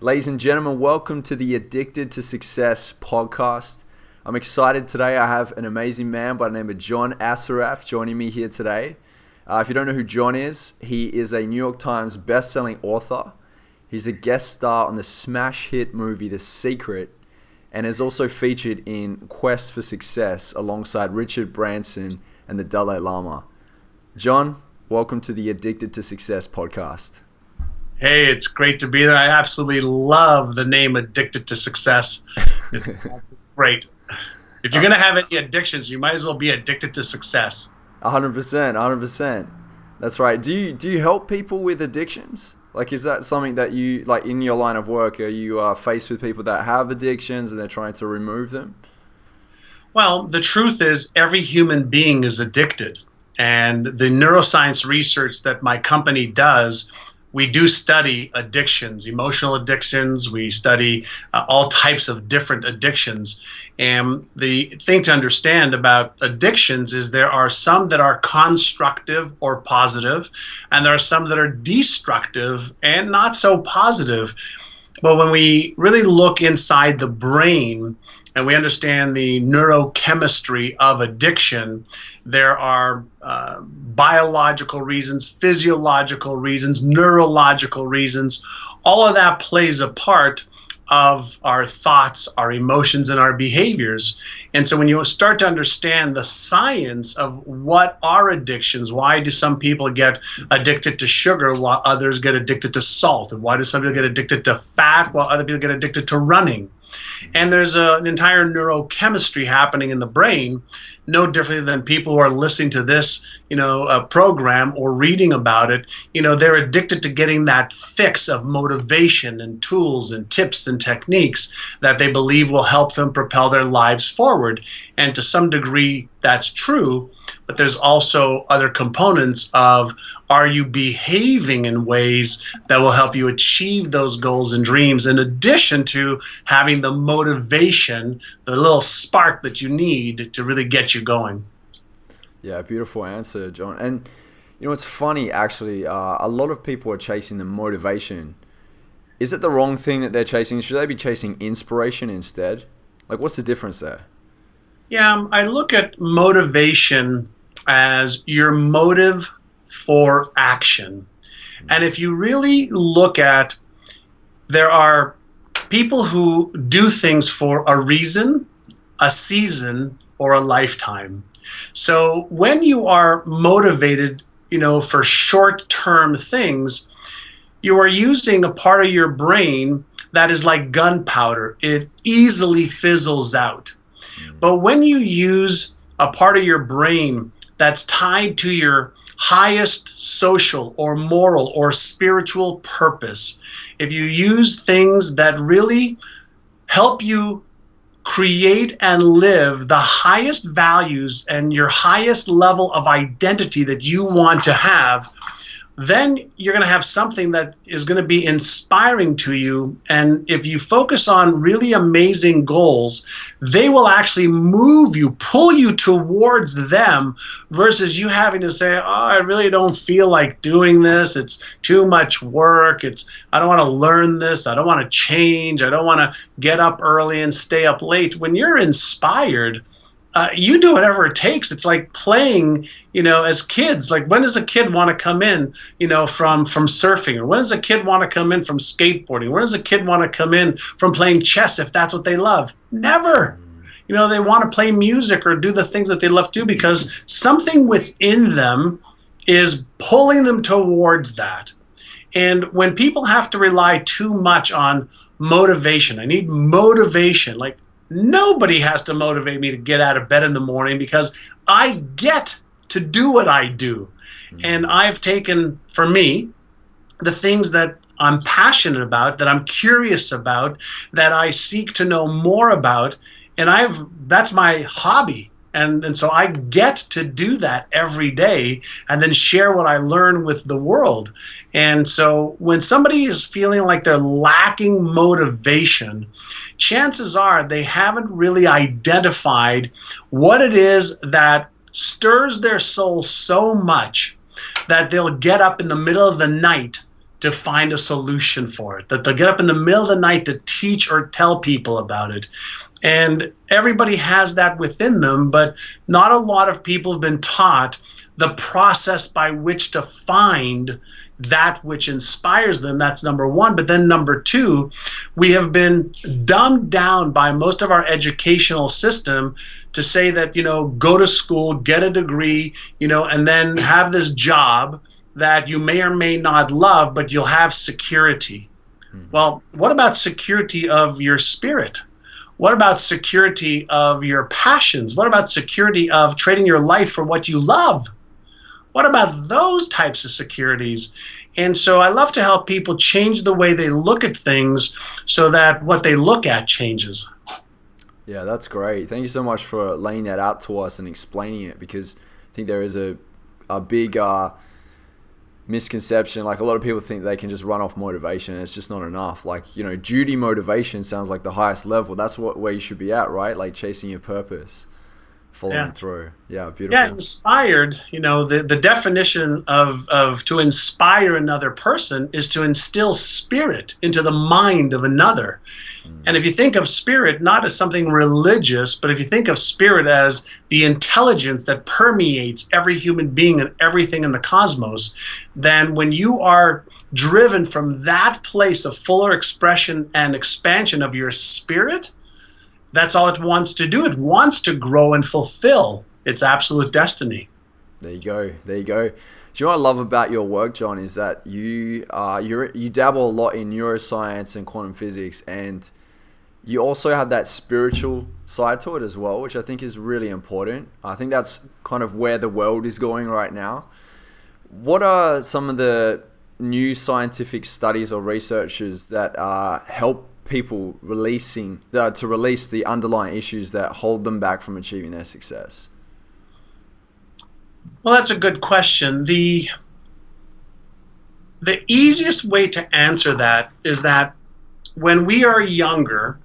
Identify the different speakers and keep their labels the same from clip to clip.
Speaker 1: Ladies and gentlemen, welcome to the Addicted to Success podcast. I'm excited today. I have an amazing man by the name of John Assaraf joining me here today. If you don't know who John is, he is a New York Times best-selling author. He's a guest star on the smash hit movie The Secret and is also featured in Quest for Success alongside Richard Branson and the Dalai Lama. John, welcome to the Addicted to Success podcast.
Speaker 2: Hey, it's great to be there. I absolutely love the name Addicted to Success. It's great. If you're going to have any addictions, you might as well be addicted to success.
Speaker 1: 100%. That's right. Do you help people with addictions? Like, is that something that you, like in your line of work, are you faced with people that have addictions and they're trying to remove them?
Speaker 2: Well, the truth is every human being is addicted. And the neuroscience research that my company does, we do study addictions, emotional addictions. We study all types of different addictions. And the thing to understand about addictions is there are some that are constructive or positive, and there are some that are destructive and not so positive. But when we really look inside the brain and we understand the neurochemistry of addiction, there are biological reasons, physiological reasons, neurological reasons. All of that plays a part of our thoughts, our emotions, and our behaviors. And so when you start to understand the science of what are addictions, why do some people get addicted to sugar while others get addicted to salt? And why do some people get addicted to fat while other people get addicted to running? And there's an entire neurochemistry happening in the brain, no differently than people who are listening to this, program or reading about it. They're addicted to getting that fix of motivation and tools and tips and techniques that they believe will help them propel their lives forward. And to some degree, that's true. But there's also other components of, are you behaving in ways that will help you achieve those goals and dreams, in addition to having the motivation, the little spark that you need to really get you going.
Speaker 1: Yeah, beautiful answer, John. And it's funny, actually, a lot of people are chasing the motivation. Is it the wrong thing that they're chasing? Should they be chasing inspiration instead? Like, what's the difference there?
Speaker 2: Yeah, I look at motivation as your motive for action. And if you really look at, there are people who do things for a reason, a season, or a lifetime. So when you are motivated, for short-term things, you are using a part of your brain that is like gunpowder. It easily fizzles out. But when you use a part of your brain that's tied to your highest social or moral or spiritual purpose, if you use things that really help you create and live the highest values and your highest level of identity that you want to have, then you're going to have something that is going to be inspiring to you. And if you focus on really amazing goals, they will actually move you, pull you towards them, versus you having to say, oh, I really don't feel like doing this. It's too much work. I don't want to learn this. I don't want to change. I don't want to get up early and stay up late. When you're inspired, you do whatever it takes. It's like playing, as kids. Like, when does a kid want to come in, from surfing? Or when does a kid want to come in from skateboarding? When does a kid want to come in from playing chess if that's what they love? Never. They want to play music or do the things that they love to do because something within them is pulling them towards that. And when people have to rely too much on motivation, I need motivation, like, nobody has to motivate me to get out of bed in the morning because I get to do what I do. And I've taken, for me, the things that I'm passionate about, that I'm curious about, that I seek to know more about, and that's my hobby. And so I get to do that every day and then share what I learn with the world. And so when somebody is feeling like they're lacking motivation, chances are they haven't really identified what it is that stirs their soul so much that they'll get up in the middle of the night to find a solution for it, that they'll get up in the middle of the night to teach or tell people about it. And everybody has that within them, but not a lot of people have been taught the process by which to find that which inspires them. That's number one. But then number two, we have been dumbed down by most of our educational system to say that, go to school, get a degree, and then have this job that you may or may not love, but you'll have security. Well, what about security of your spirit? What about security of your passions? What about security of trading your life for what you love? What about those types of securities? And so I love to help people change the way they look at things so that what they look at changes.
Speaker 1: Yeah, that's great. Thank you so much for laying that out to us and explaining it, because I think there is a big misconception. Like, a lot of people think they can just run off motivation, and it's just not enough. Like, duty motivation sounds like the highest level. That's where you should be at, right? Like chasing your purpose, following through. Yeah, beautiful.
Speaker 2: Yeah, inspired, the definition of to inspire another person is to instill spirit into the mind of another. And if you think of spirit not as something religious, but if you think of spirit as the intelligence that permeates every human being and everything in the cosmos, then when you are driven from that place of fuller expression and expansion of your spirit, that's all it wants to do. It wants to grow and fulfill its absolute destiny.
Speaker 1: There you go. There you go. Do you know what I love about your work, John, is that you dabble a lot in neuroscience and quantum physics, and you also have that spiritual side to it as well, which I think is really important. I think that's kind of where the world is going right now. What are some of the new scientific studies or researches that help people to release the underlying issues that hold them back from achieving their success?
Speaker 2: Well, that's a good question. The easiest way to answer that is that when we are younger,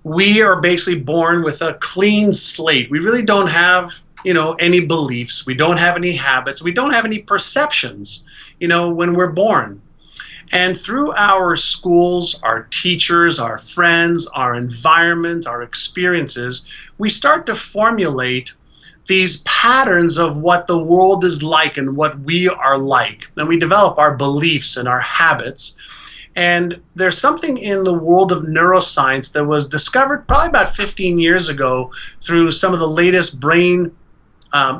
Speaker 2: we are basically born with a clean slate. We really don't have, any beliefs. We don't have any habits. We don't have any perceptions, when we're born. And through our schools, our teachers, our friends, our environment, our experiences, we start to formulate these patterns of what the world is like and what we are like. And we develop our beliefs and our habits. And there's something in the world of neuroscience that was discovered probably about 15 years ago through some of the latest brain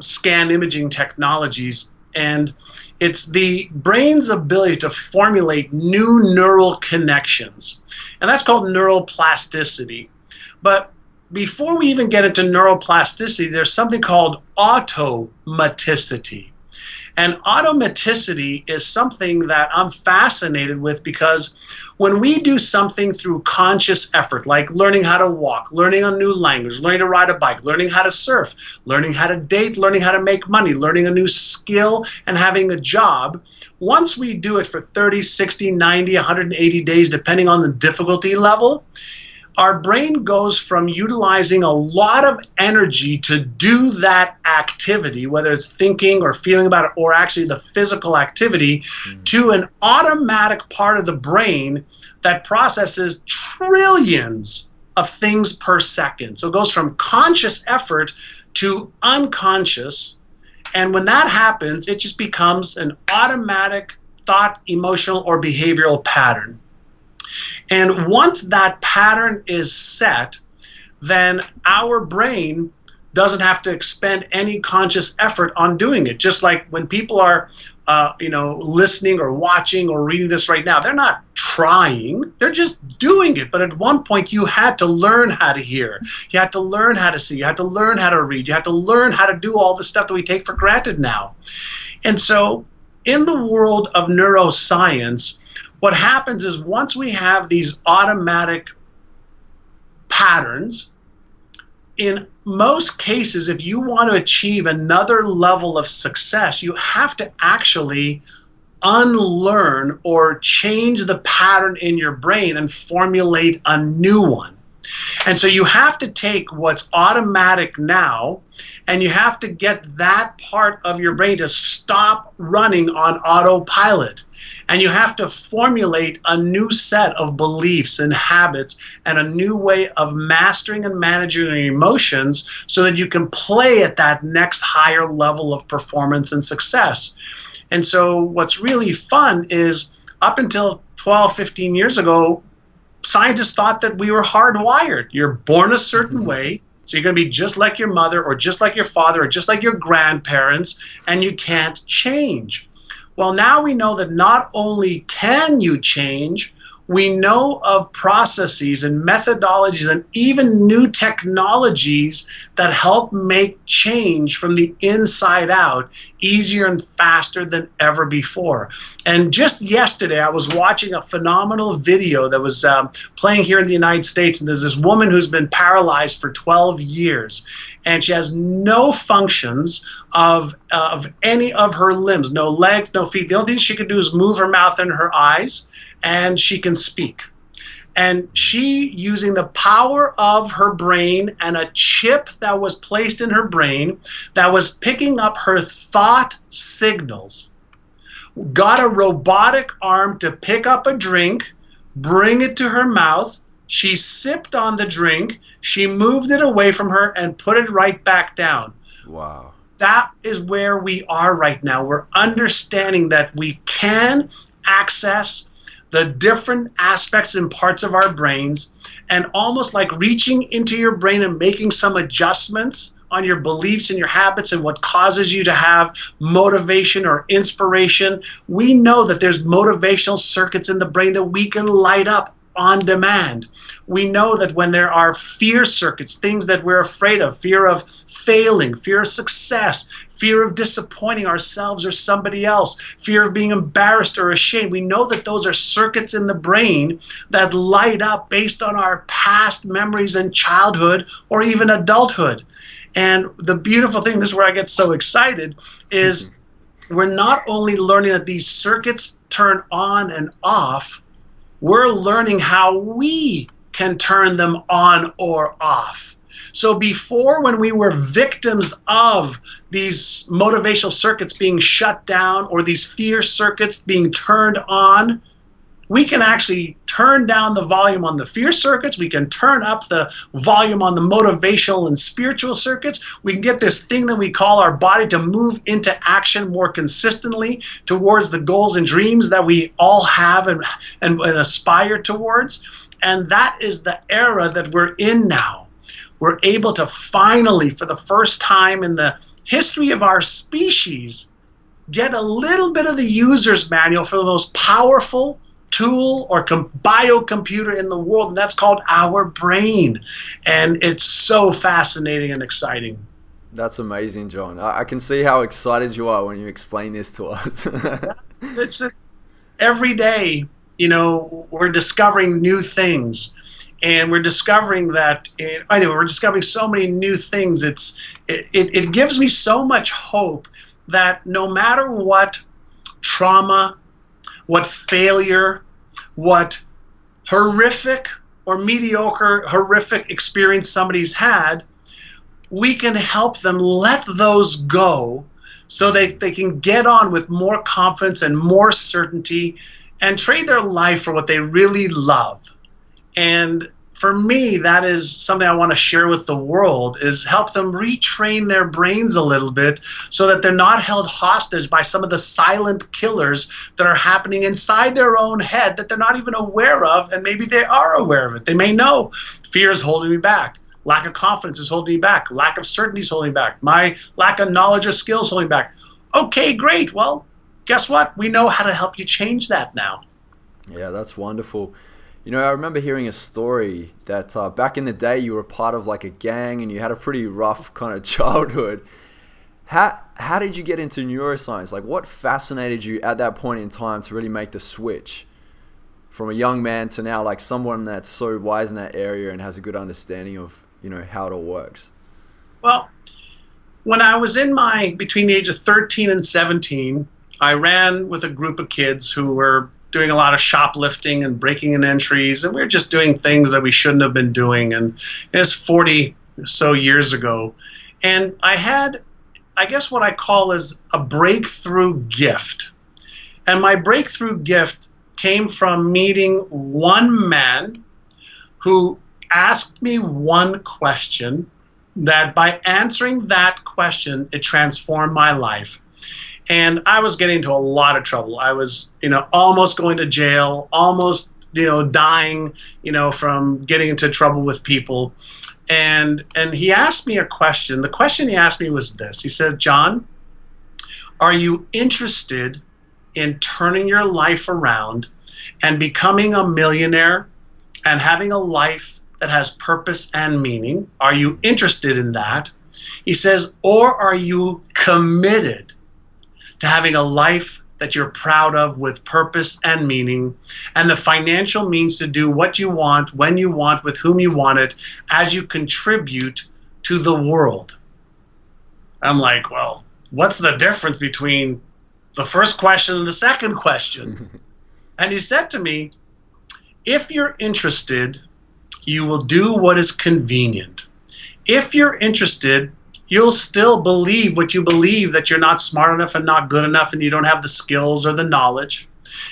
Speaker 2: scan imaging technologies. And it's the brain's ability to formulate new neural connections. And that's called neuroplasticity. But before we even get into neuroplasticity, there's something called automaticity. And automaticity is something that I'm fascinated with, because when we do something through conscious effort, like learning how to walk, learning a new language, learning to ride a bike, learning how to surf, learning how to date, learning how to make money, learning a new skill, and having a job, once we do it for 30, 60, 90, 180 days, depending on the difficulty level, our brain goes from utilizing a lot of energy to do that activity, whether it's thinking or feeling about it or actually the physical activity, to an automatic part of the brain that processes trillions of things per second. So it goes from conscious effort to unconscious. And when that happens, it just becomes an automatic thought, emotional, or behavioral pattern. And once that pattern is set, then our brain doesn't have to expend any conscious effort on doing it. Just like when people are, listening or watching or reading this right now, they're not trying, they're just doing it. But at one point you had to learn how to hear, you had to learn how to see, you had to learn how to read, you had to learn how to do all the stuff that we take for granted now. And so in the world of neuroscience, what happens is once we have these automatic patterns, in most cases, if you want to achieve another level of success, you have to actually unlearn or change the pattern in your brain and formulate a new one. And so you have to take what's automatic now, and you have to get that part of your brain to stop running on autopilot. And you have to formulate a new set of beliefs and habits and a new way of mastering and managing your emotions so that you can play at that next higher level of performance and success. And so what's really fun is up until 12, 15 years ago, scientists thought that we were hardwired. You're born a certain way, so you're going to be just like your mother or just like your father or just like your grandparents, and you can't change. Well, now we know that not only can you change, we know of processes and methodologies and even new technologies that help make change from the inside out easier and faster than ever before. And just yesterday, I was watching a phenomenal video that was playing here in the United States. And there's this woman who's been paralyzed for 12 years. And she has no functions of any of her limbs, no legs, no feet. The only thing she could do is move her mouth and her eyes, and she can speak. And she, using the power of her brain and a chip that was placed in her brain that was picking up her thought signals, got a robotic arm to pick up a drink, bring it to her mouth. She sipped on the drink, she moved it away from her and put it right back down.
Speaker 1: Wow.
Speaker 2: That is where we are right now. We're understanding that we can access the different aspects and parts of our brains, and almost like reaching into your brain and making some adjustments on your beliefs and your habits and what causes you to have motivation or inspiration. We know that there's motivational circuits in the brain that we can light up on demand. We know that when there are fear circuits, things that we're afraid of, fear of failing, fear of success, fear of disappointing ourselves or somebody else, fear of being embarrassed or ashamed, we know that those are circuits in the brain that light up based on our past memories in childhood or even adulthood. And the beautiful thing, this is where I get so excited, is we're not only learning that these circuits turn on and off, we're learning how we can turn them on or off. So before, when we were victims of these motivational circuits being shut down or these fear circuits being turned on, we can actually turn down the volume on the fear circuits. We can turn up the volume on the motivational and spiritual circuits. We can get this thing that we call our body to move into action more consistently towards the goals and dreams that we all have and aspire towards. And that is the era that we're in now. We're able to finally, for the first time in the history of our species, get a little bit of the user's manual for the most powerful tool or biocomputer in the world, and that's called our brain. And it's so fascinating and exciting.
Speaker 1: That's amazing, John. I can see how excited you are when you explain this to us.
Speaker 2: It's every day, we're discovering new things, and we're discovering that. We're discovering so many new things. It gives me so much hope that no matter what trauma, what failure, what horrific or mediocre, horrific experience somebody's had, we can help them let those go so they can get on with more confidence and more certainty and trade their life for what they really love. And for me, that is something I want to share with the world, is help them retrain their brains a little bit so that they're not held hostage by some of the silent killers that are happening inside their own head that they're not even aware of, and maybe they are aware of it. They may know fear is holding me back. Lack of confidence is holding me back. Lack of certainty is holding me back. My lack of knowledge or skills is holding me back. Okay, great. Well, guess what? We know how to help you change that now.
Speaker 1: Yeah, that's wonderful. I remember hearing a story that back in the day you were part of like a gang and you had a pretty rough kind of childhood. How did you get into neuroscience? Like, what fascinated you at that point in time to really make the switch from a young man to now like someone that's so wise in that area and has a good understanding of, how it all works?
Speaker 2: Well, when I was between the age of 13 and 17, I ran with a group of kids who were doing a lot of shoplifting and breaking in entries, and we were just doing things that we shouldn't have been doing. And it was 40 or so years ago. And I had, I guess what I call is a breakthrough gift. And my breakthrough gift came from meeting one man who asked me one question that by answering that question, it transformed my life. And I was getting into a lot of trouble. I was, almost going to jail, almost, dying, from getting into trouble with people. And he asked me a question. The question he asked me was this. He said, John, are you interested in turning your life around and becoming a millionaire and having a life that has purpose and meaning? Are you interested in that? He says, or are you committed to having a life that you're proud of with purpose and meaning and the financial means to do what you want, when you want, with whom you want it, as you contribute to the world? I'm like, well, what's the difference between the first question and the second question? And he said to me, if you're interested, you will do what is convenient. If you're interested, you'll still believe what you believe, that you're not smart enough and not good enough and you don't have the skills or the knowledge.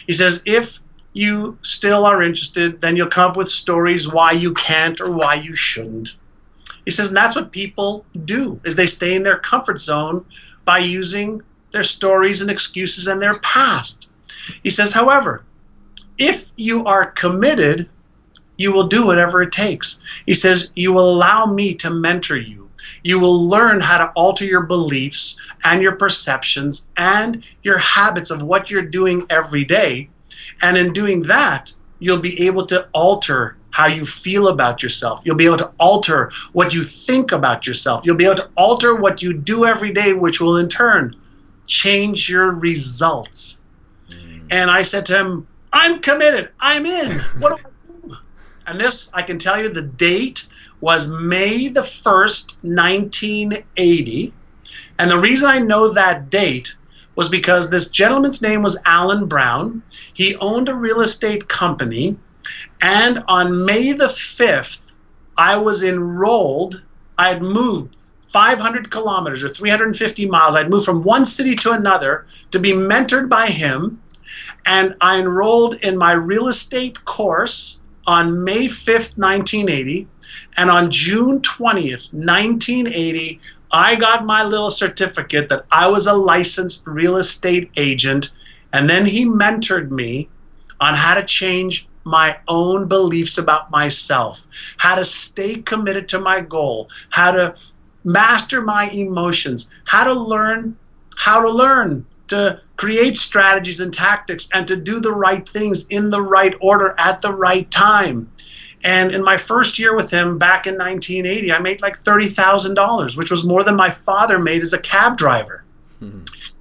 Speaker 2: He says, if you still are interested, then you'll come up with stories why you can't or why you shouldn't. He says, and that's what people do, is they stay in their comfort zone by using their stories and excuses and their past. He says, however, if you are committed, you will do whatever it takes. He says, you will allow me to mentor you. You will learn how to alter your beliefs and your perceptions and your habits of what you're doing every day. And in doing that, you'll be able to alter how you feel about yourself. You'll be able to alter what you think about yourself. You'll be able to alter what you do every day, which will in turn change your results. And I said to him, I'm committed. I'm in. What do I do? And this, I can tell you, the date was May the 1st, 1980. And the reason I know that date was because this gentleman's name was Alan Brown. He owned a real estate company. And on May the 5th, I was enrolled. I had moved 500 kilometers or 350 miles. I'd moved from one city to another to be mentored by him. And I enrolled in my real estate course on May 5th, 1980. And on June 20th, 1980, I got my little certificate that I was a licensed real estate agent. And then he mentored me on how to change my own beliefs about myself, how to stay committed to my goal, how to master my emotions, how to learn to create strategies and tactics and to do the right things in the right order at the right time. And in my first year with him back in 1980, I made like $30,000, which was more than my father made as a cab driver.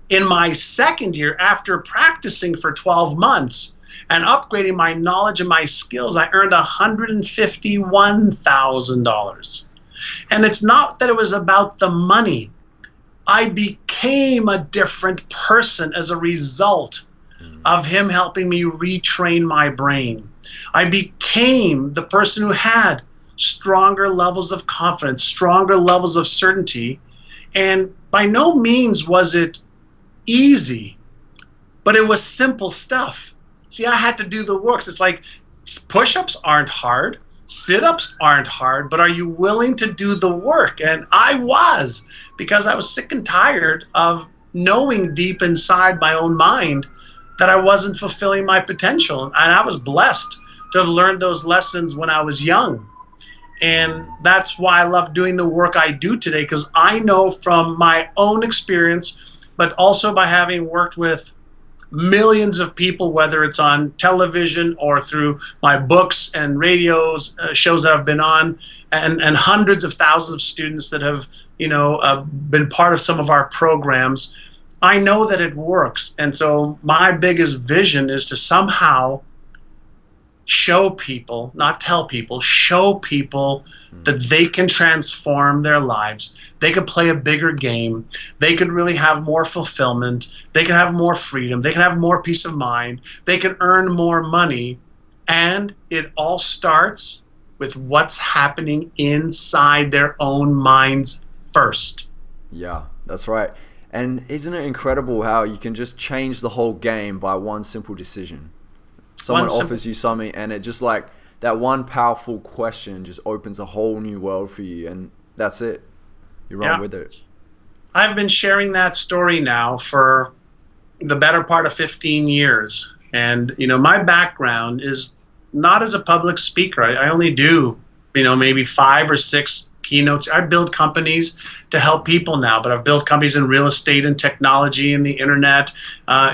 Speaker 2: In my second year, after practicing for 12 months and upgrading my knowledge and my skills, I earned $151,000. And it's not that it was about the money. I became a different person as a result of him helping me retrain my brain. I became the person who had stronger levels of confidence, stronger levels of certainty. And by no means was it easy, but it was simple stuff. See, I had to do the works. It's like push-ups aren't hard, sit-ups aren't hard, but are you willing to do the work? And I was, because I was sick and tired of knowing deep inside my own mind that I wasn't fulfilling my potential. And I was blessed to have learned those lessons when I was young. And that's why I love doing the work I do today, because I know from my own experience, but also by having worked with millions of people, whether it's on television or through my books and radios, shows that I've been on, and hundreds of thousands of students that have, been part of some of our programs. I know that it works. And so my biggest vision is to somehow show people, not tell people, show people that they can transform their lives. They could play a bigger game. They could really have more fulfillment. They can have more freedom. They can have more peace of mind. They can earn more money. And it all starts with what's happening inside their own minds first.
Speaker 1: Yeah, that's right. And isn't it incredible how you can just change the whole game by one simple decision? Someone offers you something, and it just like that one powerful question just opens a whole new world for you, and that's it. You run with it.
Speaker 2: I've been sharing that story now for the better part of 15 years. And, my background is not as a public speaker. I only do, maybe 5 or 6 keynotes. I build companies to help people now, but I've built companies in real estate and technology and the internet,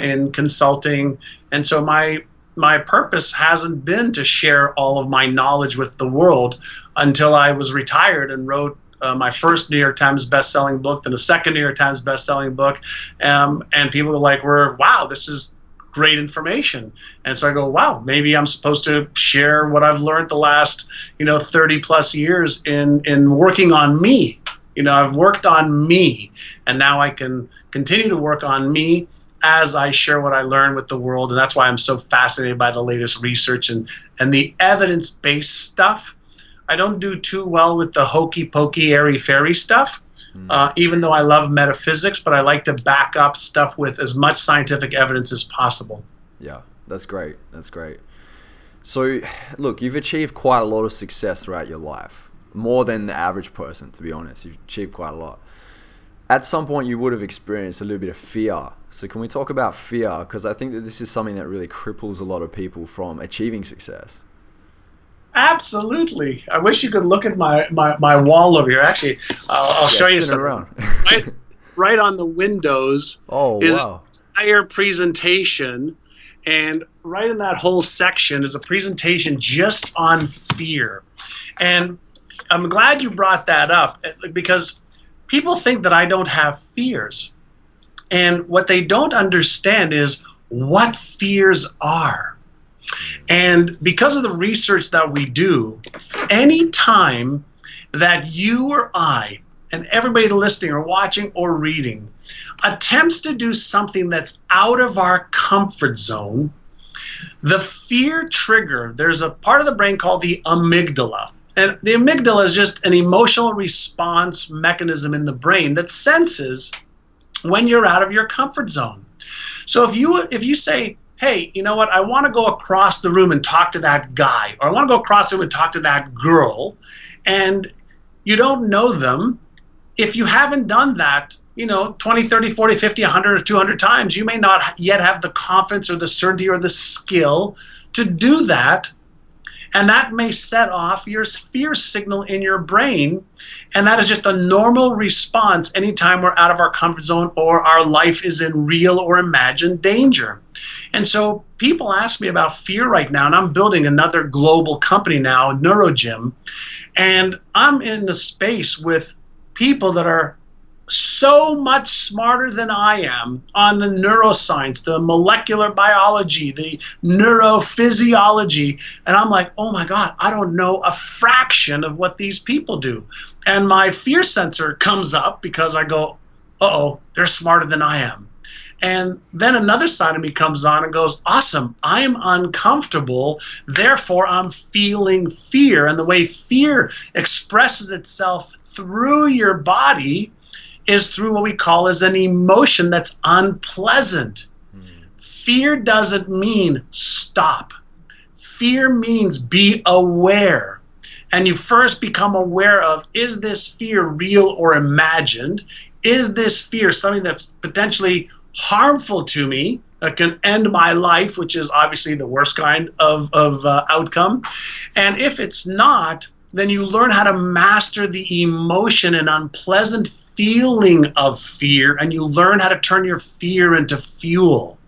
Speaker 2: in consulting. And so my purpose hasn't been to share all of my knowledge with the world until I was retired and wrote my first New York Times best-selling book, then a second New York Times best-selling book, and people were wow, this is great information. And so I go, wow, maybe I'm supposed to share what I've learned the last 30 plus years in working on me. I've worked on me, and now I can continue to work on me as I share what I learn with the world. And that's why I'm so fascinated by the latest research and the evidence-based stuff. I don't do too well with the hokey-pokey, airy-fairy stuff, even though I love metaphysics, but I like to back up stuff with as much scientific evidence as possible.
Speaker 1: Yeah, that's great. That's great. So, look, you've achieved quite a lot of success throughout your life, more than the average person, to be honest. You've achieved quite a lot. At some point, you would have experienced a little bit of fear. So can we talk about fear? Because I think that this is something that really cripples a lot of people from achieving success.
Speaker 2: Absolutely. I wish you could look at my wall over here. Actually, I'll show you something. Right on the windows is an entire presentation, and right in that whole section is a presentation just on fear. And I'm glad you brought that up, because people think that I don't have fears. And what they don't understand is what fears are. And because of the research that we do, any time that you or I, and everybody listening or watching or reading, attempts to do something that's out of our comfort zone, the fear trigger, there's a part of the brain called the amygdala. And the amygdala is just an emotional response mechanism in the brain that senses when you're out of your comfort zone. So if you say, hey, you know what, I want to go across the room and talk to that guy, or I want to go across the room and talk to that girl, and you don't know them, if you haven't done that, 20, 30, 40, 50, 100, or 200 times, you may not yet have the confidence or the certainty or the skill to do that. And that may set off your fear signal in your brain. And that is just a normal response anytime we're out of our comfort zone or our life is in real or imagined danger. And so people ask me about fear right now, and I'm building another global company now, Neuro. And I'm in the space with people that are so much smarter than I am on the neuroscience, the molecular biology, the neurophysiology. And I'm like, oh my God, I don't know a fraction of what these people do. And my fear sensor comes up because I go, uh-oh, they're smarter than I am. And then another side of me comes on and goes, awesome, I'm uncomfortable, therefore I'm feeling fear. And the way fear expresses itself through your body is through what we call as an emotion that's unpleasant. Fear doesn't mean stop. Fear means be aware. And you first become aware of, is this fear real or imagined? Is this fear something that's potentially harmful to me, that can end my life, which is obviously the worst kind of outcome? And if it's not, then you learn how to master the emotion and unpleasant feeling of fear, and you learn how to turn your fear into fuel.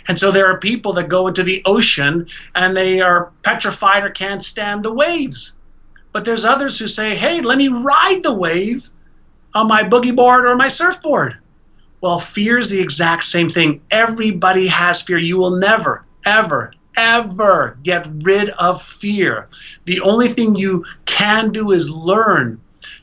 Speaker 2: And so there are people that go into the ocean and they are petrified or can't stand the waves. But there's others who say, hey, let me ride the wave on my boogie board or my surfboard. Well, fear is the exact same thing. Everybody has fear. You will never, ever, ever get rid of fear. The only thing you can do is learn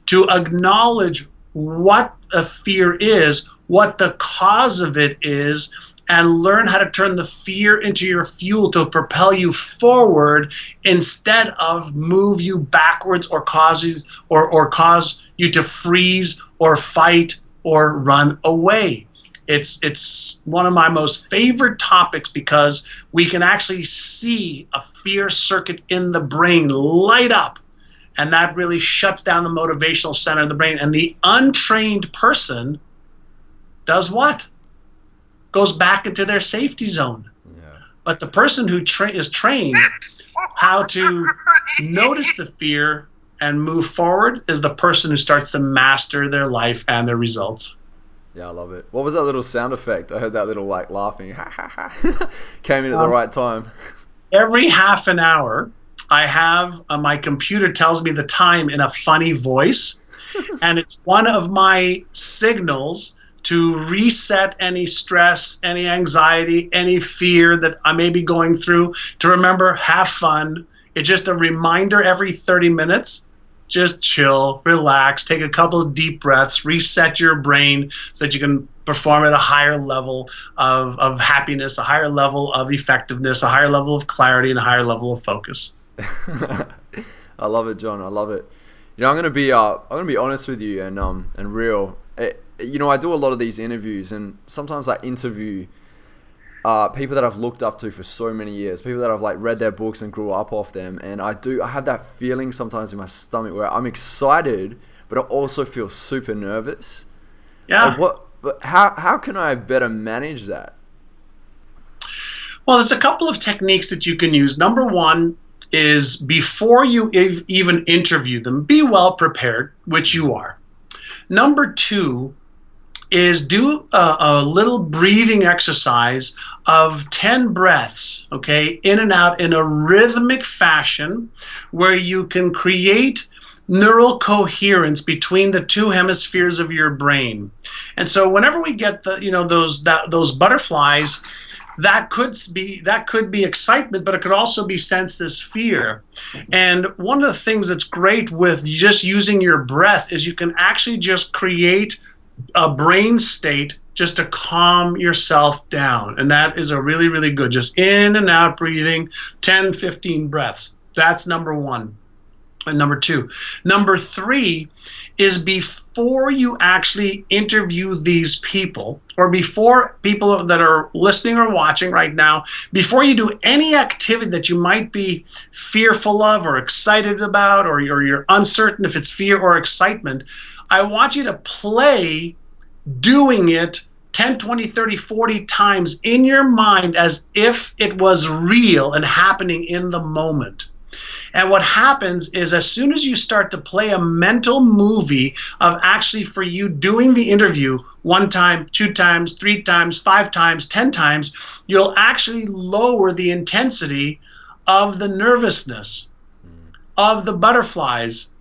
Speaker 2: to acknowledge what a fear is, what the cause of it is, and learn how to turn the fear into your fuel to propel you forward instead of move you backwards or cause you to freeze or fight or run away. It's one of my most favorite topics because we can actually see a fear circuit in the brain light up, and that really shuts down the motivational center of the brain. And the untrained person does what? Goes back into their safety zone.
Speaker 1: Yeah.
Speaker 2: But the person who is trained how to notice the fear and move forward is the person who starts to master their life and their results.
Speaker 1: Yeah, I love it. What was that little sound effect? I heard that little like laughing. Ha ha ha. Came in at the right time.
Speaker 2: Every half an hour, I have my computer tells me the time in a funny voice, and it's one of my signals to reset any stress, any anxiety, any fear that I may be going through, to remember, have fun. It's just a reminder every 30 minutes. Just chill, relax, take a couple of deep breaths, reset your brain so that you can perform at a higher level of happiness, a higher level of effectiveness, a higher level of clarity, and a higher level of focus.
Speaker 1: I love it, John. I love it. You know, I'm gonna be honest with you and real. You know, I do a lot of these interviews, and sometimes I interview people that I've looked up to for so many years, people that I've like read their books and grew up off them, and I have that feeling sometimes in my stomach where I'm excited, but I also feel super nervous.
Speaker 2: Yeah.
Speaker 1: But how can I better manage that?
Speaker 2: Well, there's a couple of techniques that you can use. Number one is, before you even interview them, be well prepared, which you are. Number two is do a little breathing exercise of 10 breaths, okay, in and out in a rhythmic fashion, where you can create neural coherence between the two hemispheres of your brain. And so whenever we get those butterflies, that could be excitement, but it could also be sensed as fear. And one of the things that's great with just using your breath is you can actually just create a brain state just to calm yourself down. And that is a really, really good, just in and out breathing, 10, 15 breaths. That's number one. And number two. Number three is, before you actually interview these people, or before people that are listening or watching right now, before you do any activity that you might be fearful of or excited about, or you're uncertain if it's fear or excitement, I want you to play doing it 10, 20, 30, 40 times in your mind as if it was real and happening in the moment. And what happens is, as soon as you start to play a mental movie of actually for you doing the interview 1 time, 2 times, 3 times, 5 times, 10 times, you'll actually lower the intensity of the nervousness, of the butterflies.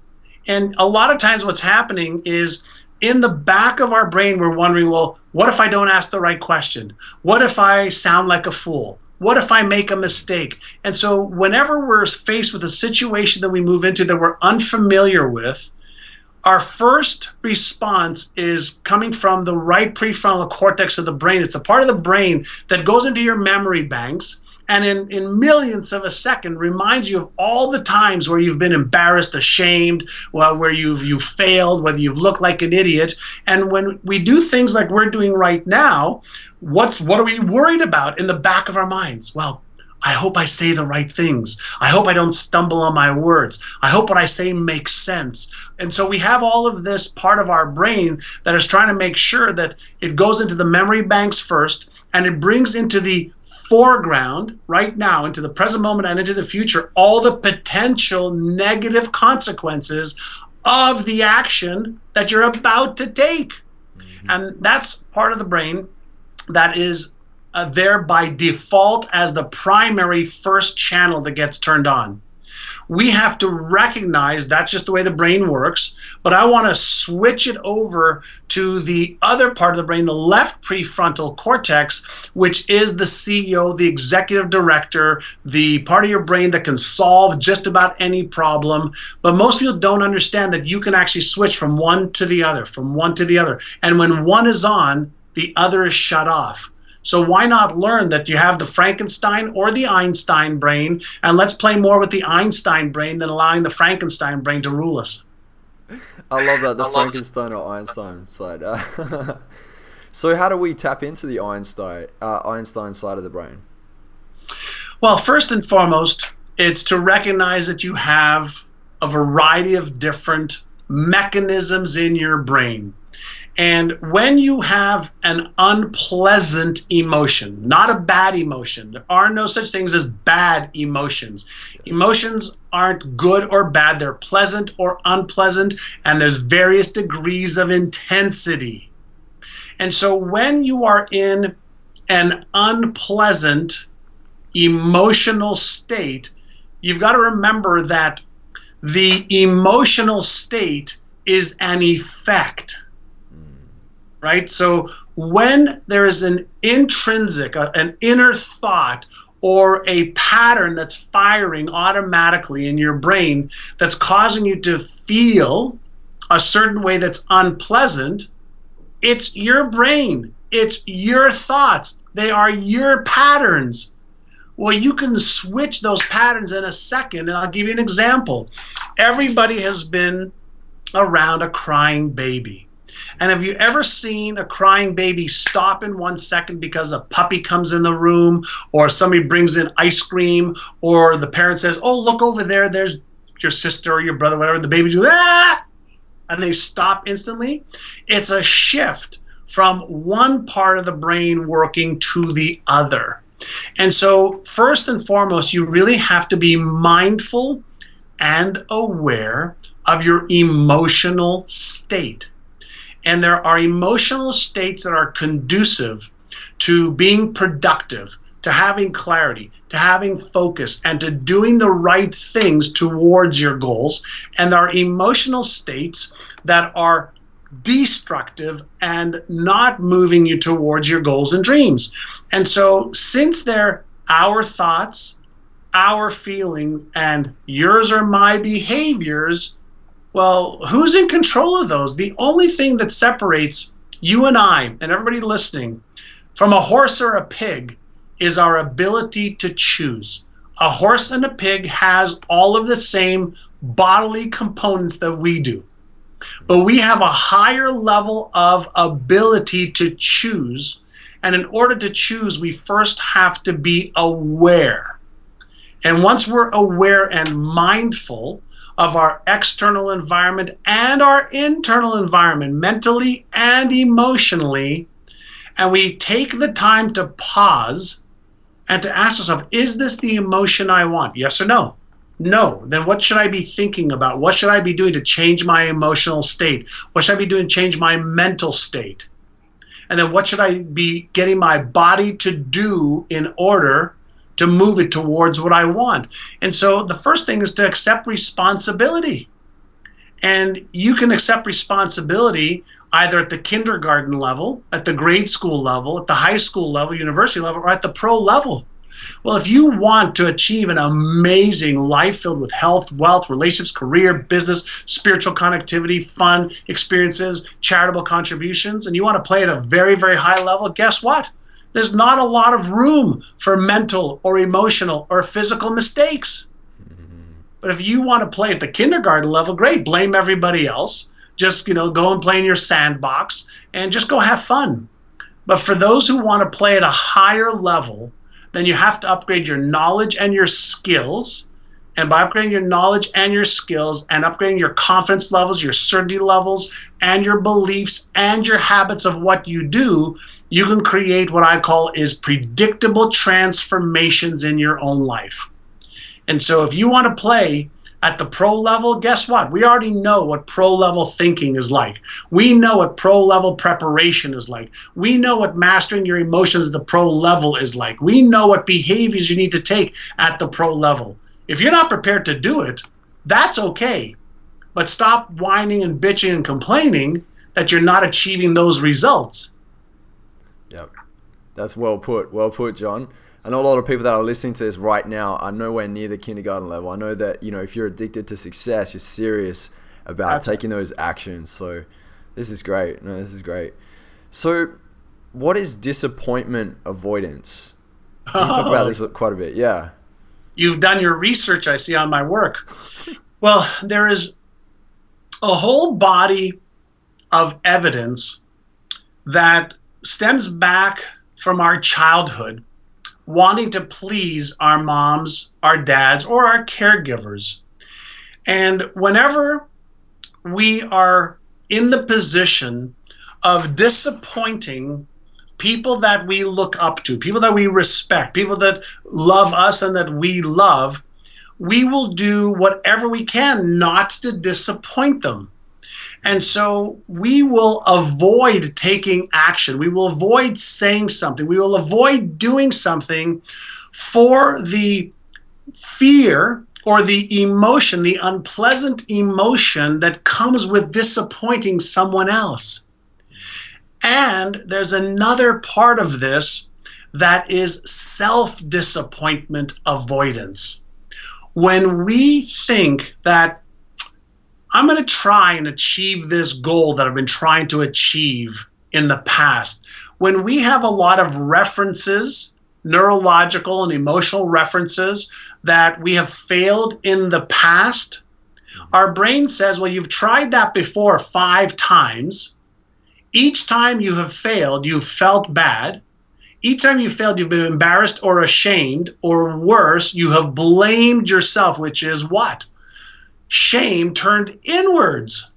Speaker 2: And a lot of times what's happening is, in the back of our brain, we're wondering, well, what if I don't ask the right question? What if I sound like a fool? What if I make a mistake? And so whenever we're faced with a situation that we move into that we're unfamiliar with, our first response is coming from the right prefrontal cortex of the brain. It's a part of the brain that goes into your memory banks, and in millionths of a second reminds you of all the times where you've been embarrassed, ashamed, where you've failed, whether you've looked like an idiot. And when we do things like we're doing right now, what are we worried about in the back of our minds? Well, I hope I say the right things. I hope I don't stumble on my words. I hope what I say makes sense. And so we have all of this part of our brain that is trying to make sure that it goes into the memory banks first, and it brings into the foreground right now, into the present moment and into the future, all the potential negative consequences of the action that you're about to take. Mm-hmm. And that's part of the brain that is there by default as the primary first channel that gets turned on. We have to recognize that's just the way the brain works, but I want to switch it over to the other part of the brain, the left prefrontal cortex, which is the CEO, the executive director, the part of your brain that can solve just about any problem. But most people don't understand that you can actually switch from one to the other, from one to the other. And when one is on, the other is shut off. So why not learn that you have the Frankenstein or the Einstein brain, and let's play more with the Einstein brain than allowing the Frankenstein brain to rule us.
Speaker 1: I love that, the Frankenstein or Einstein side. So how do we tap into the Einstein side of the brain?
Speaker 2: Well, first and foremost, it's to recognize that you have a variety of different mechanisms in your brain. And when you have an unpleasant emotion, not a bad emotion, there are no such things as bad emotions. Emotions aren't good or bad, they're pleasant or unpleasant, and there's various degrees of intensity. And so when you are in an unpleasant emotional state, you've got to remember that the emotional state is an effect. Right? So when there is an intrinsic, an inner thought or a pattern that's firing automatically in your brain that's causing you to feel a certain way that's unpleasant, it's your brain. It's your thoughts. They are your patterns. Well, you can switch those patterns in a second, and I'll give you an example. Everybody has been around a crying baby. And have you ever seen a crying baby stop in 1 second because a puppy comes in the room, or somebody brings in ice cream, or the parent says, oh, look over there, there's your sister or your brother, whatever, the baby goes, ah! And they stop instantly? It's a shift from one part of the brain working to the other. And so first and foremost, you really have to be mindful and aware of your emotional state. And there are emotional states that are conducive to being productive, to having clarity, to having focus, and to doing the right things towards your goals. And there are emotional states that are destructive and not moving you towards your goals and dreams. And so since they're our thoughts, our feelings, and yours or my behaviors, well, who's in control of those? The only thing that separates you and I and everybody listening from a horse or a pig is our ability to choose. A horse and a pig has all of the same bodily components that we do. But we have a higher level of ability to choose. And in order to choose, we first have to be aware. And once we're aware and mindful of our external environment and our internal environment, mentally and emotionally, and we take the time to pause and to ask ourselves, is this the emotion I want? Yes or no? No. Then what should I be thinking about? What should I be doing to change my emotional state? What should I be doing to change my mental state? And then what should I be getting my body to do in order to move it towards what I want? And so the first thing is to accept responsibility. And you can accept responsibility either at the kindergarten level, at the grade school level, at the high school level, university level, or at the pro level. Well, if you want to achieve an amazing life filled with health, wealth, relationships, career, business, spiritual connectivity, fun, experiences, charitable contributions, and you want to play at a very, very high level, guess what? There's not a lot of room for mental or emotional or physical mistakes. But if you want to play at the kindergarten level, great, blame everybody else. Just, go and play in your sandbox and just go have fun. But for those who want to play at a higher level, then you have to upgrade your knowledge and your skills. And by upgrading your knowledge and your skills and upgrading your confidence levels, your certainty levels, and your beliefs and your habits of what you do, you can create what I call is predictable transformations in your own life. And so if you want to play at the pro level, guess what? We already know what pro level thinking is like. We know what pro level preparation is like. We know what mastering your emotions at the pro level is like. We know what behaviors you need to take at the pro level. If you're not prepared to do it, that's okay. But stop whining and bitching and complaining that you're not achieving those results.
Speaker 1: Yep. That's well put. Well put, John. I know a lot of people that are listening to this right now are nowhere near the kindergarten level. I know that, if you're addicted to success, you're serious about taking those actions. So this is great. No, this is great. So what is disappointment avoidance? Can you talk about this quite a bit? Yeah.
Speaker 2: You've done your research, I see, on my work. Well, there is a whole body of evidence that stems back from our childhood, wanting to please our moms, our dads, or our caregivers. And whenever we are in the position of disappointing people that we look up to, people that we respect, people that love us and that we love, we will do whatever we can not to disappoint them. And so we will avoid taking action. We will avoid saying something. We will avoid doing something for the fear or the emotion, the unpleasant emotion that comes with disappointing someone else. And there's another part of this that is self-disappointment avoidance. When we think that I'm going to try and achieve this goal that I've been trying to achieve in the past, when we have a lot of references, neurological and emotional references, that we have failed in the past, our brain says, well, you've tried that before 5 times. Each time you have failed, you've felt bad. Each time you failed, you've been embarrassed or ashamed, or worse, you have blamed yourself, which is what? Shame turned inwards.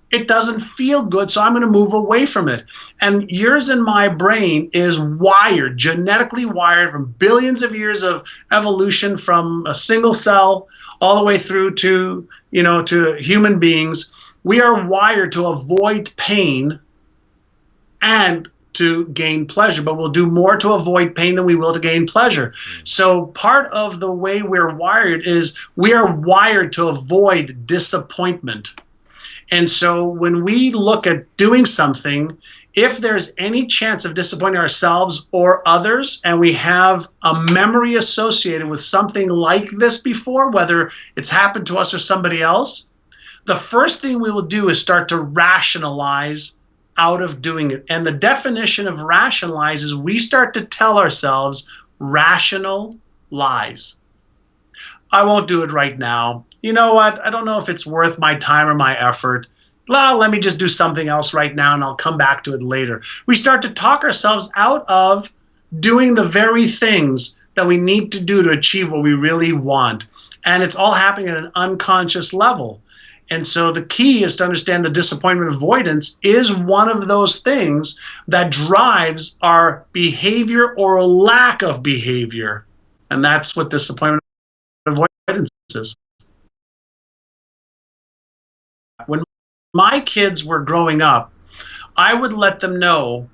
Speaker 2: It doesn't feel good, so I'm going to move away from it. And yours and my brain is wired, genetically wired from billions of years of evolution, from a single cell all the way through to, to human beings. We are wired to avoid pain and to gain pleasure, but we'll do more to avoid pain than we will to gain pleasure. So part of the way we're wired is we are wired to avoid disappointment. And so when we look at doing something, if there's any chance of disappointing ourselves or others, and we have a memory associated with something like this before, whether it's happened to us or somebody else, the first thing we will do is start to rationalize out of doing it. And the definition of rationalize is we start to tell ourselves rational lies. I won't do it right now. You know what? I don't know if it's worth my time or my effort. Well, let me just do something else right now and I'll come back to it later. We start to talk ourselves out of doing the very things that we need to do to achieve what we really want. And it's all happening at an unconscious level. And so the key is to understand the disappointment avoidance is one of those things that drives our behavior or lack of behavior. And that's what disappointment avoidance is. When my kids were growing up, I would let them know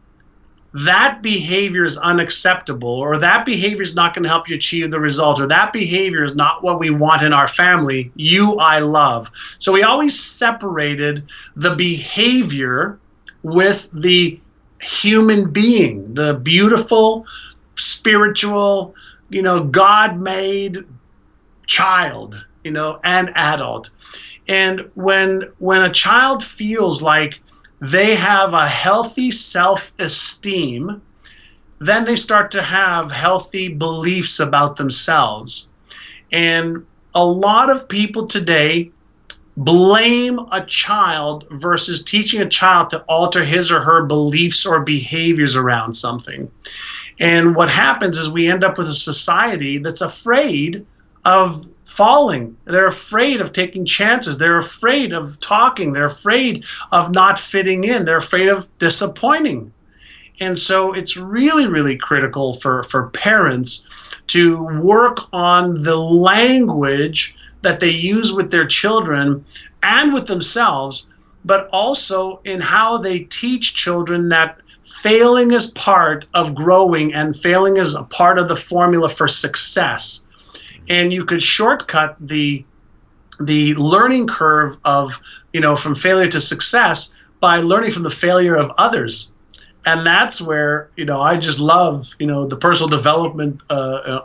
Speaker 2: that behavior is unacceptable, or that behavior is not going to help you achieve the result, or that behavior is not what we want in our family. You, I love. So we always separated the behavior with the human being, the beautiful, spiritual, God-made child, and adult. And when a child feels like they have a healthy self-esteem, then they start to have healthy beliefs about themselves. And a lot of people today blame a child versus teaching a child to alter his or her beliefs or behaviors around something. And what happens is we end up with a society that's afraid of falling. They're afraid of taking chances. They're afraid of talking. They're afraid of not fitting in. They're afraid of disappointing. And so it's really, really critical for parents to work on the language that they use with their children and with themselves, but also in how they teach children that failing is part of growing and failing is a part of the formula for success. And you could shortcut the learning curve of, from failure to success by learning from the failure of others. And that's where, I just love, the personal development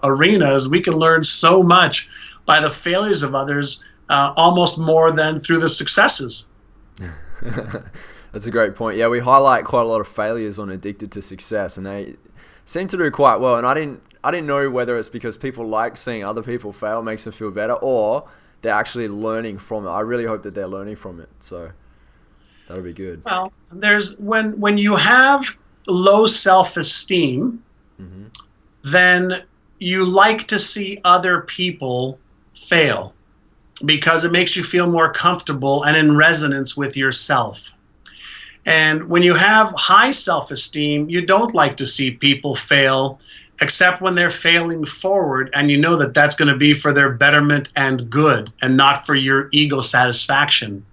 Speaker 2: arenas. We can learn so much by the failures of others, almost more than through the successes.
Speaker 1: That's a great point. Yeah, we highlight quite a lot of failures on Addicted to Success, and they seem to do quite well. And I didn't know whether it's because people like seeing other people fail, makes them feel better, or they're actually learning from it. I really hope that they're learning from it. So that'll be good.
Speaker 2: Well, there's when you have low self-esteem, then you like to see other people fail because it makes you feel more comfortable and in resonance with yourself. And when you have high self-esteem, you don't like to see people fail, except when they're failing forward, and you know that that's going to be for their betterment and good and not for your ego satisfaction.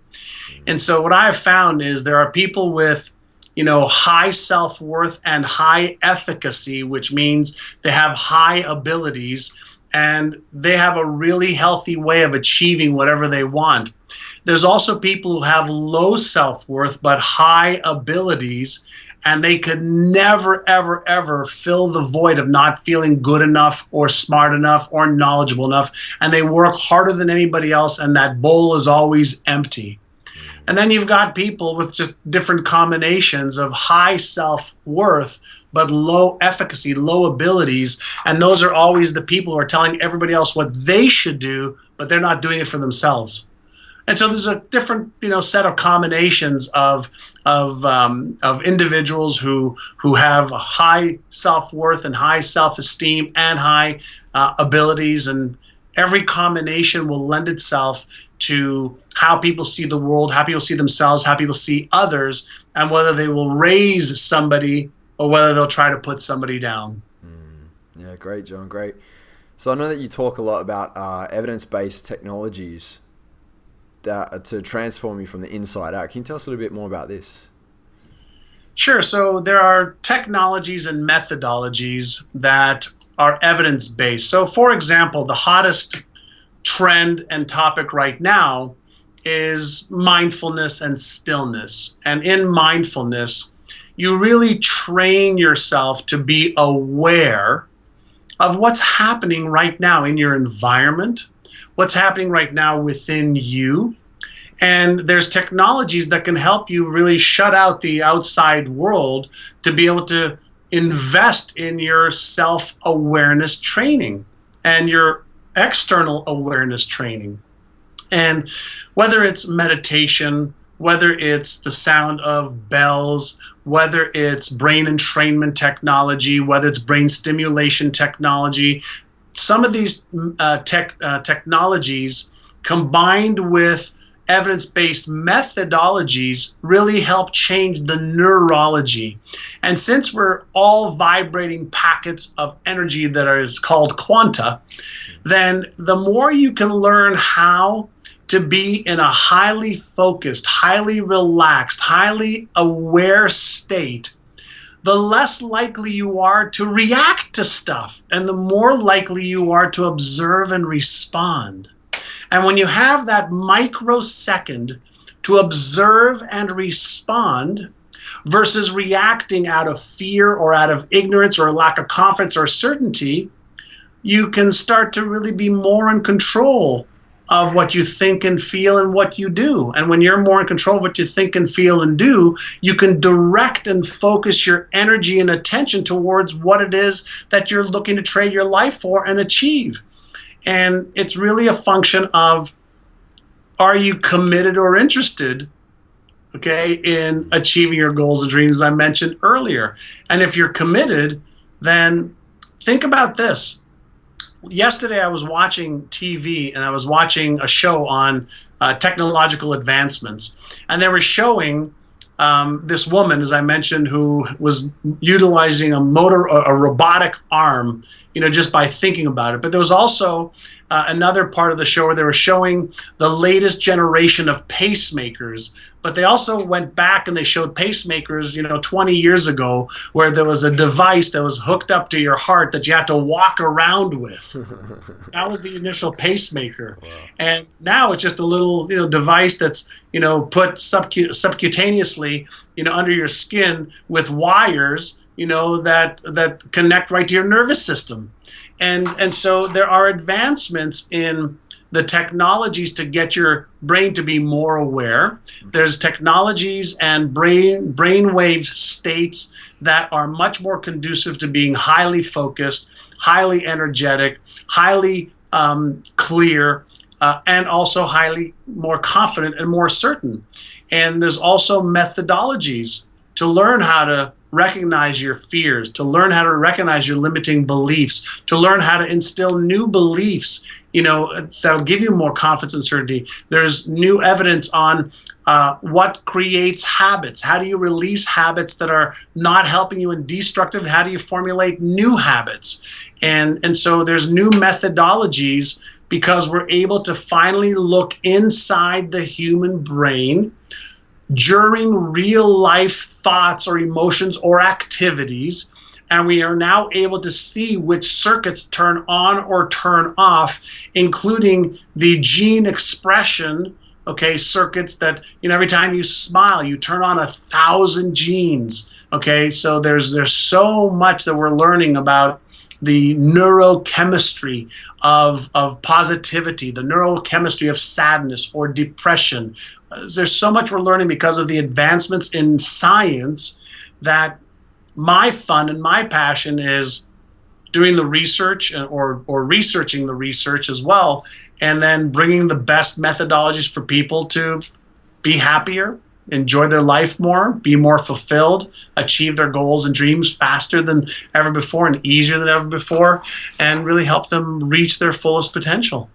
Speaker 2: And so what I have found is there are people with, high self-worth and high efficacy, which means they have high abilities and they have a really healthy way of achieving whatever they want. There's also people who have low self-worth but high abilities, and they could never, ever, ever fill the void of not feeling good enough or smart enough or knowledgeable enough. And they work harder than anybody else, and that bowl is always empty. And then you've got people with just different combinations of high self-worth but low efficacy, low abilities. And those are always the people who are telling everybody else what they should do, but they're not doing it for themselves. And so there's a different, set of combinations of individuals who have a high self-worth and high self-esteem and high abilities, and every combination will lend itself to how people see the world, how people see themselves, how people see others, and whether they will raise somebody or whether they'll try to put somebody down.
Speaker 1: Yeah, great, John, great. So I know that you talk a lot about evidence-based technologies to transform you from the inside out. Can you tell us a little bit more about this?
Speaker 2: Sure. So there are technologies and methodologies that are evidence-based. So for example, the hottest trend and topic right now is mindfulness and stillness. And in mindfulness, you really train yourself to be aware of what's happening right now in your environment, what's happening right now within you. And there's technologies that can help you really shut out the outside world to be able to invest in your self-awareness training and your external awareness training. And whether it's meditation, whether it's the sound of bells, whether it's brain entrainment technology, whether it's brain stimulation technology, some of these technologies combined with evidence-based methodologies really help change the neurology. And since we're all vibrating packets of energy that is called quanta, then the more you can learn how to be in a highly focused, highly relaxed, highly aware state, the less likely you are to react to stuff, and the more likely you are to observe and respond. And when you have that microsecond to observe and respond versus reacting out of fear or out of ignorance or lack of confidence or certainty, you can start to really be more in control of what you think and feel and what you do. And when you're more in control of what you think and feel and do, you can direct and focus your energy and attention towards what it is that you're looking to trade your life for and achieve. And it's really a function of, are you committed or interested, in achieving your goals and dreams, as I mentioned earlier? And if you're committed, then think about this. Yesterday I was watching TV and I was watching a show on technological advancements, and they were showing this woman, as I mentioned, who was utilizing a robotic arm, just by thinking about it. But there was also another part of the show where they were showing the latest generation of pacemakers. But they also went back and they showed pacemakers, 20 years ago, where there was a device that was hooked up to your heart that you had to walk around with. That was the initial pacemaker. Wow. And now it's just a little, device that's, put subcutaneously, under your skin with wires, that connect right to your nervous system. And so there are advancements in the technologies to get your brain to be more aware. There's technologies and brainwave states that are much more conducive to being highly focused, highly energetic, highly clear, and also highly more confident and more certain. And there's also methodologies to learn how to recognize your fears, to learn how to recognize your limiting beliefs, to learn how to instill new beliefs, that'll give you more confidence and certainty. There's new evidence on what creates habits. How do you release habits that are not helping you and destructive? How do you formulate new habits? And so there's new methodologies because we're able to finally look inside the human brain during real life thoughts or emotions or activities, and we are now able to see which circuits turn on or turn off, including the gene expression, circuits that, every time you smile, you turn on 1,000 genes. So there's so much that we're learning about the neurochemistry of positivity, the neurochemistry of sadness or depression. There's so much we're learning because of the advancements in science, that my fun and my passion is doing the research or researching the research as well, and then bringing the best methodologies for people to be happier, enjoy their life more, be more fulfilled, achieve their goals and dreams faster than ever before and easier than ever before, and really help them reach their fullest potential.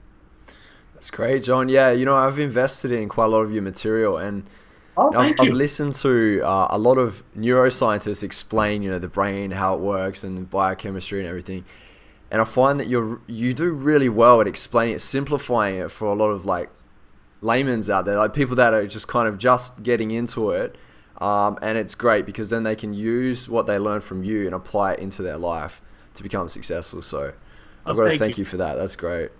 Speaker 1: That's great, John. Yeah, I've invested in quite a lot of your material, and I've listened to a lot of neuroscientists explain, the brain, how it works, and biochemistry and everything. And I find that you do really well at explaining it, simplifying it for a lot of layman's out there, like people that are just kind of just getting into it. And it's great because then they can use what they learn from you and apply it into their life to become successful. So I've got to thank you for that. That's great.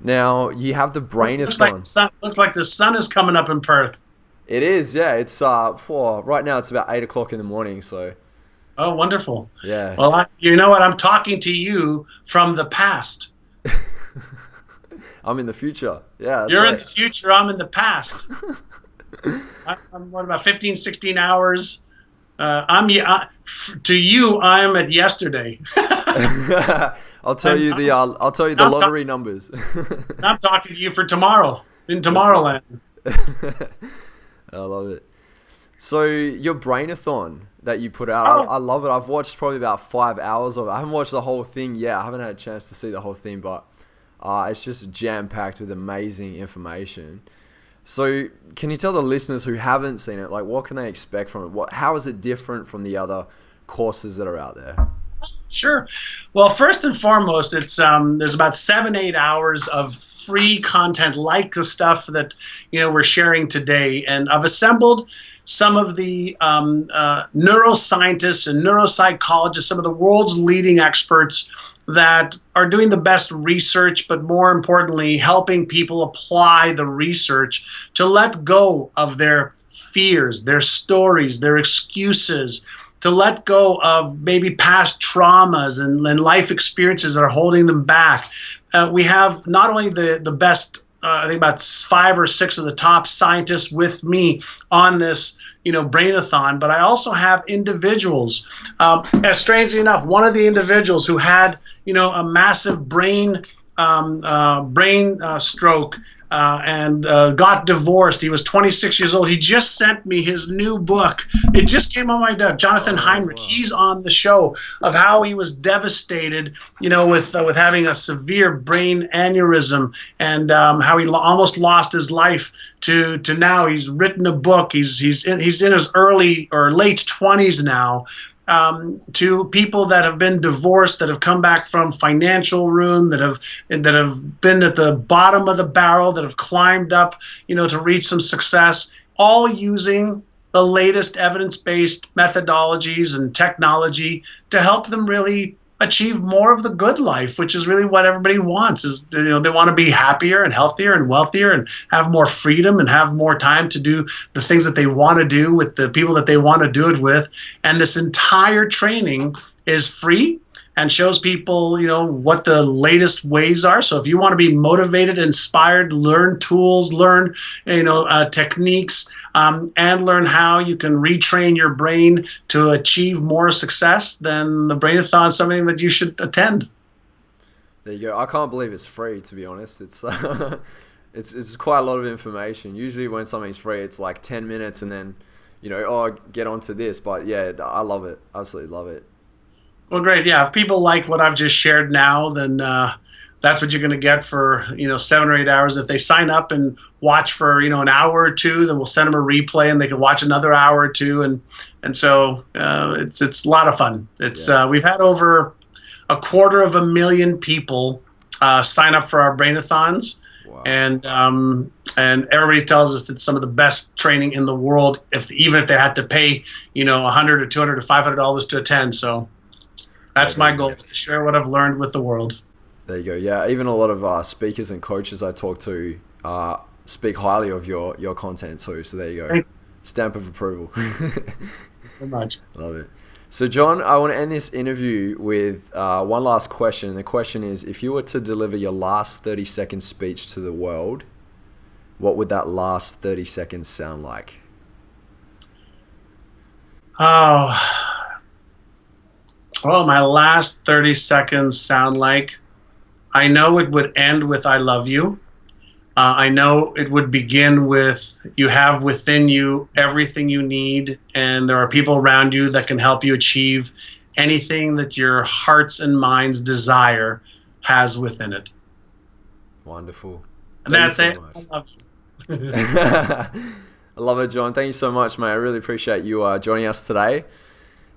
Speaker 1: Now you have the Brainathon.
Speaker 2: Looks like the sun is coming up in Perth.
Speaker 1: It is, yeah. It's right now it's about 8 o'clock in the morning. So.
Speaker 2: Oh, wonderful.
Speaker 1: Yeah.
Speaker 2: Well, you know what? I'm talking to you from the past.
Speaker 1: I'm in the future. Yeah.
Speaker 2: You're right. In the future. I'm in the past. I'm about 15, 16 hours. To you, I'm at yesterday.
Speaker 1: I'll tell you the lottery numbers.
Speaker 2: I'm talking to you for tomorrow in Tomorrowland.
Speaker 1: I love it. So your Brainathon that you put out, I love it. I've watched probably about 5 hours of it. I haven't watched the whole thing yet. I haven't had a chance to see the whole thing, but it's just jam-packed with amazing information. So can you tell the listeners who haven't seen it, what can they expect from it? How is it different from the other courses that are out there?
Speaker 2: Sure. Well, first and foremost, it's there's about 7-8 hours of free content like the stuff that we're sharing today, and I've assembled some of the neuroscientists and neuropsychologists, some of the world's leading experts that are doing the best research, but more importantly, helping people apply the research to let go of their fears, their stories, their excuses, to let go of maybe past traumas and life experiences that are holding them back. We have not only the best, I think about 5 or 6 of the top scientists with me on this Brainathon, but I also have individuals. Strangely enough, one of the individuals who had a massive brain stroke and got divorced. He was 26 years old. He just sent me his new book. It just came on my desk. Jonathan Heinrich. Wow. He's on the show of how he was devastated, with having a severe brain aneurysm, and how he almost lost his life. To now, he's written a book. He's in his early or late 20s now. To people that have been divorced, that have come back from financial ruin, that have been at the bottom of the barrel, that have climbed up, to reach some success, all using the latest evidence-based methodologies and technology to help them really achieve more of the good life, which is really what everybody wants. Is they want to be happier and healthier and wealthier and have more freedom and have more time to do the things that they want to do with the people that they want to do it with. And this entire training is free and shows people, what the latest ways are. So if you want to be motivated, inspired, learn tools, learn, techniques, and learn how you can retrain your brain to achieve more success, then the Brainathon is something that you should attend.
Speaker 1: There you go. I can't believe it's free, to be honest. It's it's quite a lot of information. Usually when something's free, it's like 10 minutes and then get onto this. But yeah, I love it. Absolutely love it.
Speaker 2: Well, great. Yeah, if people like what I've just shared now, then that's what you're going to get for 7 or 8 hours. If they sign up and watch for an hour or two, then we'll send them a replay, and they can watch another hour or two, and so it's a lot of fun. It's we've had over 250,000 people sign up for our brainathons,
Speaker 1: Wow.
Speaker 2: And everybody tells us it's some of the best training in the world. Even if they had to pay $100 or $200 or $500 to attend, so. That's my goal, is to share what I've learned with the world.
Speaker 1: There you go. Yeah, even a lot of speakers and coaches I talk to speak highly of your content too. So there you go. Stamp of approval.
Speaker 2: Very much.
Speaker 1: Love it. So John, I want to end this interview with one last question. And the question is, if you were to deliver your last 30-second speech to the world, what would that last 30 seconds sound like?
Speaker 2: Oh... Well, my last 30 seconds sound like, I know it would end with I love you. I know it would begin with, you have within you everything you need, and there are people around you that can help you achieve anything that your heart's and mind's desire has within it.
Speaker 1: Wonderful.
Speaker 2: And that's it. I love you.
Speaker 1: I love it, John. Thank you so much, mate. I really appreciate you joining us today.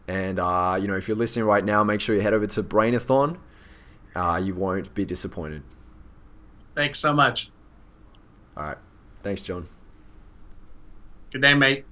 Speaker 1: And, if you're listening right now, make sure you head over to Brainathon. You won't be disappointed.
Speaker 2: Thanks so much.
Speaker 1: All right. Thanks, John.
Speaker 2: Good day, mate.